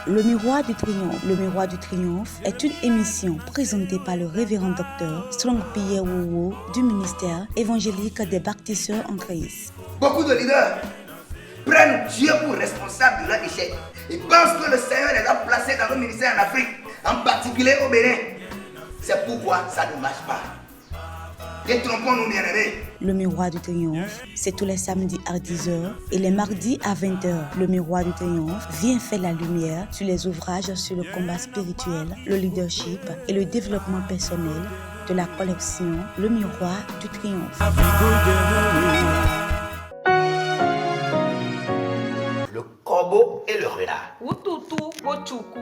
Le Miroir du Triomphe. Le Miroir du Triomphe est une émission présentée par le révérend docteur Strong Pierre Wowo du ministère évangélique des baptisseurs en Christ. Beaucoup de leaders prennent Dieu pour responsable de leur échec. Ils pensent que le Seigneur les a placés dans le ministère en Afrique, en particulier au Bénin. C'est pourquoi ça ne marche pas. Détrompons-nous, bien-aimés. Le Miroir du Triomphe, c'est tous les samedis à 10h et les mardis à 20h. Le Miroir du Triomphe vient faire la lumière sur les ouvrages sur le combat spirituel, le leadership et le développement personnel de la collection Le Miroir du Triomphe. Le corbeau et le renard. Ututu bochuku.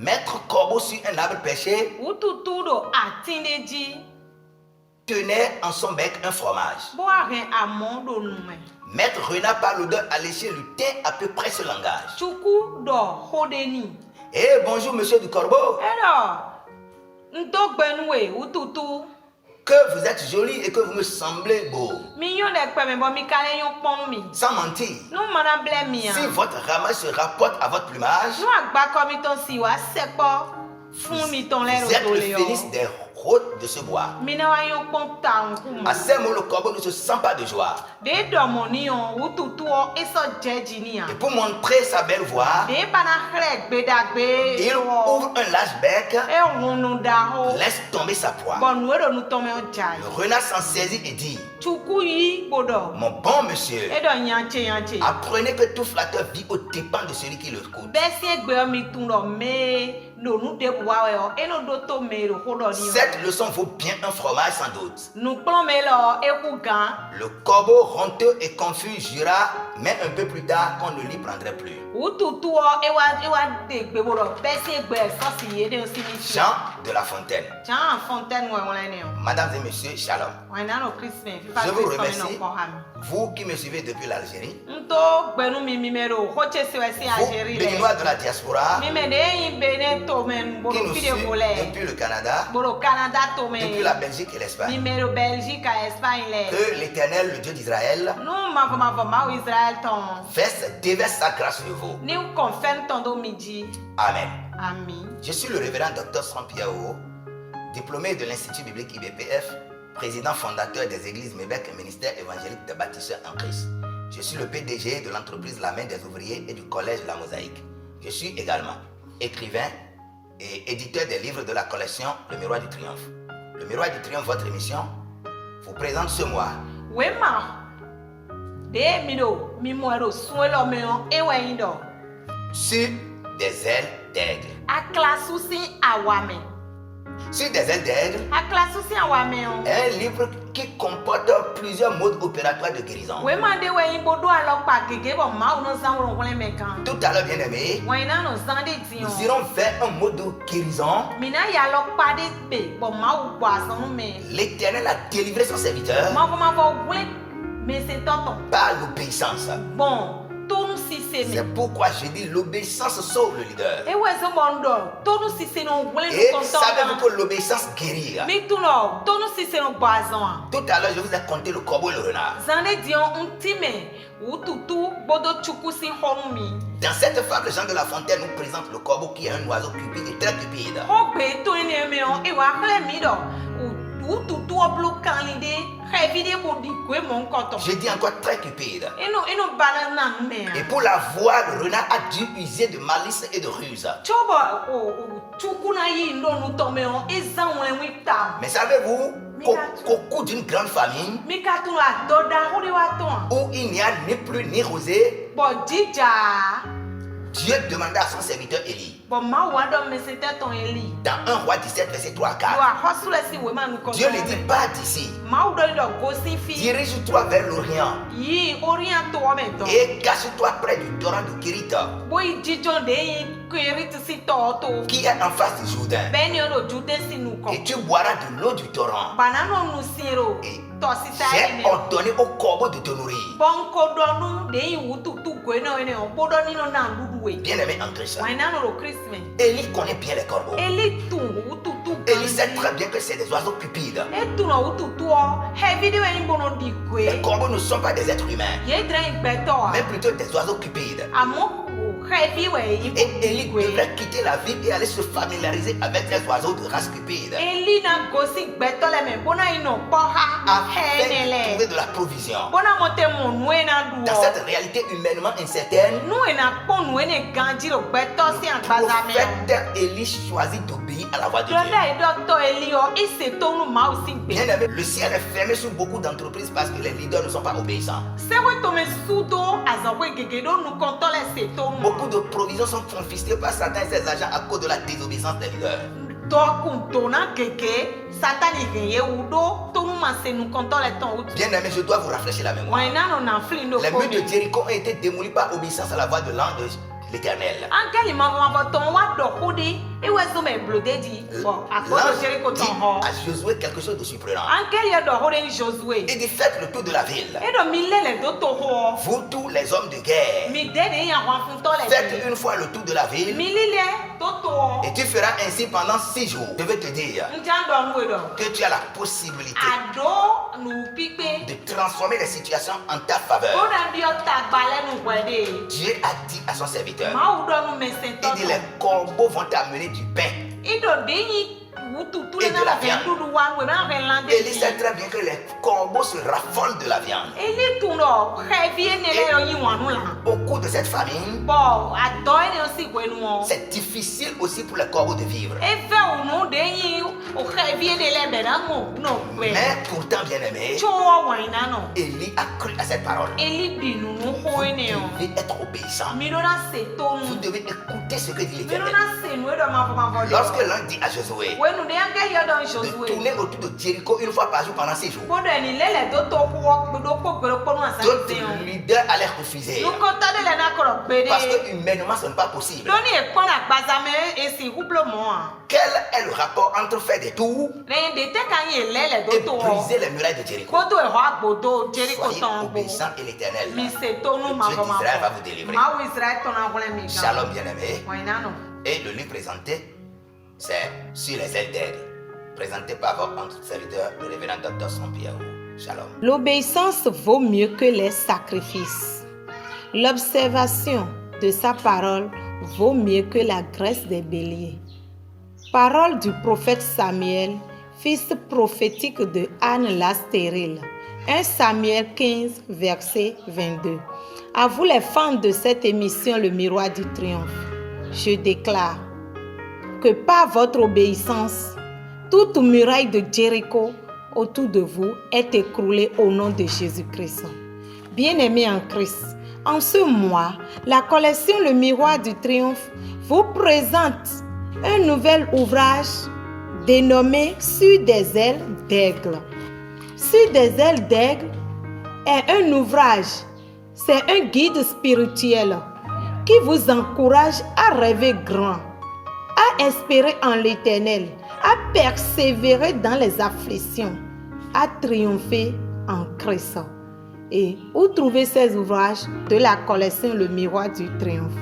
Mettre corbeau sur un arbre perché Ututu do atindeji. tenait en son bec un fromage. Boire amon do nume. Maître renard par l'odeur alléchée lui tint à peu près ce langage. Chuku do hodeni. Eh bonjour monsieur du corbeau. Ero. Ndogbenwe ututu. Que vous êtes joli et que vous me semblez beau. Mignon de kweme bo mi kale yon pon mi. Sans mentir. Nou mana ble mi an. Si votre ramage se rapporte à votre plumage, Nou agba komi ton siwa sepo. Fun mi ton lè vous êtes do le le yo. phénix des routes de ce bois. Mina wa yon pon ta un kou. À ces mots, le corbeau ne se sent pas de joie. De do moni yon ututu o eso jeji ni an. Et pour montrer sa belle voix, De bana khrek bedagbe. il ouvre un large bec, E ronu da ho. laisse tomber sa proie. Bon nou do nou tome o jai. Le renard s'en saisit et dit: Chuku yi bodo. mon bon monsieur, E do yanche. apprenez que tout flatteur vit aux dépens de celui qui le écoute. Besi egbe o mi tun do me. Do nou de bwa we o. E no do to me do ho do ni o. Cette leçon vaut bien un fromage sans doute. Nou plon me lo e kou gan. Le corbeau honteux et confus jura, mais un peu plus tard, qu'on ne l'y prendrait plus. Ututu o e wa de gbe bodo. Besi egbe so si ye de o si mi si. Jean de la Fontaine. Jean Fontaine we wole ne o. Mesdames et messieurs, shalom. Wa na no Christmas. Fifa Je vous Christmas no remercie, ko ha mi. vous qui me suivez depuis l'Algérie, Nto gbenu mi mero. Ho che se we si vous, Algérie le. béninois de la diaspora, Mi me de yin bene to men qui bodo nous fide suivent vole. depuis le Canada, Bodo Canada to men. depuis la Belgique et l'Espagne. Numéro Belgique à Espagne les. Que l'Éternel, le Dieu d'Israël, Nous ma Israël ton. déverse sa grâce sur vous. Nous confirme ton do midi. Amen. Amen. Je suis le révérend Dr Sampia Wowo, diplômé de l'Institut biblique IBPF, président fondateur des églises Mébec et ministère évangélique des bâtisseurs en Christ. Je suis le PDG de l'entreprise La Main des ouvriers et du collège La Mosaïque. Je suis également écrivain et éditeur des livres de la collection Le Miroir du Triomphe. Le Miroir du Triomphe, votre émission, vous présente ce mois Wema. De mi moero suelo meo eweindo. Sur des ailes d'aigle. A klasusi awame. Sur des ailes d'aigle, A klasusi awame o. un livre qui comporte plusieurs modes opératoires de guérison. Wema de wein bodo alokpa gege bo ma uno zanworo wole mekan. Tout à l'heure, bien aimé, Wena no zande dion. nous irons vers un mode de guérison. Mina ya lokpa de be bo ma u boison me. L'Éternel a délivré son serviteur Ma vo wole mais c'est tonton. par l'obéissance. Bon, tonu sise me. C'est pourquoi je dis l'obéissance sauve le leader. Ewe zo bondo, tonu sise no wole no Et tonton. savez-vous que l'obéissance guérit? Mi tuno, tonu sise no boison. Tout à l'heure, je vous ai compté le corbeau et le renard. Zande dion untime, ututu bodo chukusi honumi. Dans cette fable, Jean de la Fontaine nous présente le corbeau qui est un oiseau cupide et très cupide. Hobe to ene me on ewa kle mi do. Ututu oblo kanlide, revide bodi kwe mon koton. Je dis encore très cupide. Eno banana me. Et pour la voir, le renard a dû user de malice et de ruse. Choba chukuna yi ndo nu to me on ezan wole wita. Mais savez-vous qu'au cours d'une grande famine, Mi ka tun la doda hori wa ton. où il n'y a ni pluie ni rosée, Bo dija. Dieu demanda à son serviteur Élie, Bon, ma wado me c'était ton Eli. dans 1 roi 17, verset 3 à Yo 4, a hosule si wema nu Dieu lui dit, pars d'ici, Ma udo do gosi fi. dirige-toi vers l'Orient Yi orient to me to. et cache-toi près du torrent de Kérita, Boy jijon de yi kweri si to to. qui est en face du Jourdain. Ben yo do jude si nu ko. Et tu boiras de l'eau du torrent. Banano nu siro. Et J'ai ordonné au corbeau de te nourrir. Bien-aimé en Christ, Élie connaît bien les corbeaux. Élie sait très bien que c'est des oiseaux cupides. Les corbeaux ne sont pas des êtres humains, mais plutôt des oiseaux cupides. Et Élie devrait quitter la ville et aller se familiariser avec les oiseaux de race cupide afin de trouver de la provision. Dans cette réalité humainement incertaine, le prophète Élie choisit d'obéir à la voix de Dieu. Bien-aimé, le ciel est fermé sur beaucoup d'entreprises parce que les leaders ne sont pas obéissants. Beaucoup de provisions sont confisquées par Satan et ses agents à cause de la désobéissance des leaders. Bien-aimé, je dois vous rafraîchir la mémoire. Les murs de Jéricho ont été démolis par obéissance à la voix de l'ange de l'Éternel. L'ange dit à Josué quelque chose de surprenant. Il dit faites le tour de la ville. Vous tous les hommes de guerre, faites une fois le tour de la ville. Et tu feras ainsi pendant 6 jours. Je veux te dire que tu as la possibilité de transformer les situations en ta faveur. Dieu a dit à son serviteur, il dit les corbeaux vont t'amener du pain et de la viande. Élie sait très bien que les corbeaux se raffolent de la viande. Et au cours de cette famine, c'est difficile aussi pour les corbeaux de vivre. Mais pourtant, bien-aimé, Élie a cru à cette parole. Vous devez être obéissant. Vous devez écouter ce que dit l'Éternel. Lorsque l'un dit à Josué de tourner autour de Jéricho une fois par jour pendant 6 jours, d'autres leaders allaient refuser parce que humainement ce n'est pas possible. Quel est le rapport entre faire des tours et briser les murailles de Jéricho? Soyez obéissants et l'Éternel, le Dieu d'Israël, va vous délivrer. Shalom, bien-aimé. Et le livre présenté, c'est Sur les ailes d'aigle, présenté par votre serviteur, le révérend Dr. Saint-Pierre. Shalom. L'obéissance vaut mieux que les sacrifices. L'observation de sa parole vaut mieux que la graisse des béliers. Parole du prophète Samuel, fils prophétique de Anne la stérile. 1 Samuel 15, verset 22. À vous les fans de cette émission Le Miroir du Triomphe, je déclare que par votre obéissance, toute muraille de Jéricho autour de vous est écroulée au nom de Jésus-Christ. Bien-aimés en Christ, en ce mois, la collection Le Miroir du Triomphe vous présente un nouvel ouvrage dénommé Sur des ailes d'aigle. Sur des ailes d'aigle est un ouvrage, c'est un guide spirituel qui vous encourage à rêver grand, à espérer en l'Éternel, à persévérer dans les afflictions, à triompher en Christ. Et où trouver ces ouvrages de la collection Le Miroir du Triomphe?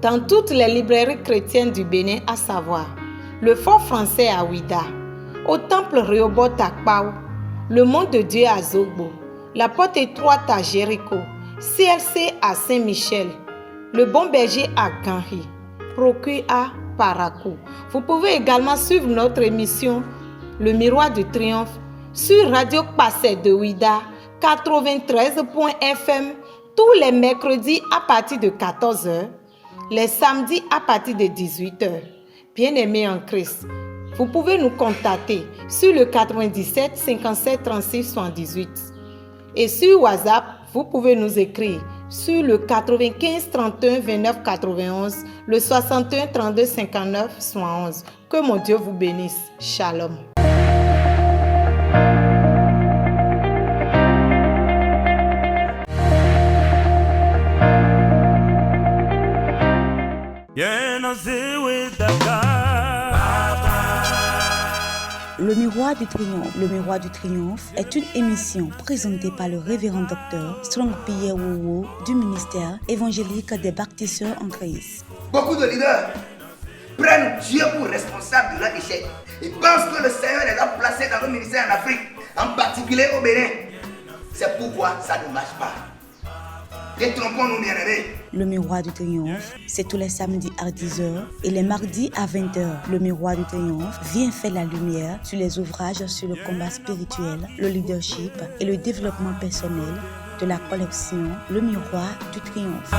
Dans toutes les librairies chrétiennes du Bénin, à savoir le Fort Français à Ouida, au Temple Rehoboth à Kpao, le Mont de Dieu à Zogbo, la Porte étroite à Jéricho, CLC à Saint-Michel, le Bon Berger à Ganri, Procure à Parakou. Vous pouvez également suivre notre émission Le Miroir du Triomphe sur Radio Passé de Ouida, 93.fm tous les mercredis à partir de 14h, les samedis à partir de 18h. Bien-aimés en Christ, vous pouvez nous contacter sur le 97 57 36 78 et sur WhatsApp, vous pouvez nous écrire sur le 95 31 29 91, le 61 32 59 71. Que mon Dieu vous bénisse. Shalom. Yeah, no, see with the God. Le Miroir du Triomphe. Le Miroir du Triomphe est une émission présentée par le révérend docteur Strong Pierre Wowo du ministère évangélique des baptisseurs en Christ. Beaucoup de leaders prennent Dieu pour responsable de leur échec et pensent que le Seigneur les a placés dans le ministère en Afrique, en particulier au Bénin. C'est pourquoi ça ne marche pas. Détrompons-nous, bien-aimés. Le Miroir du Triomphe, c'est tous les samedis à 10h et les mardis à 20h. Le Miroir du Triomphe vient faire la lumière sur les ouvrages sur le combat spirituel, le leadership et le développement personnel de la collection Le Miroir du Triomphe.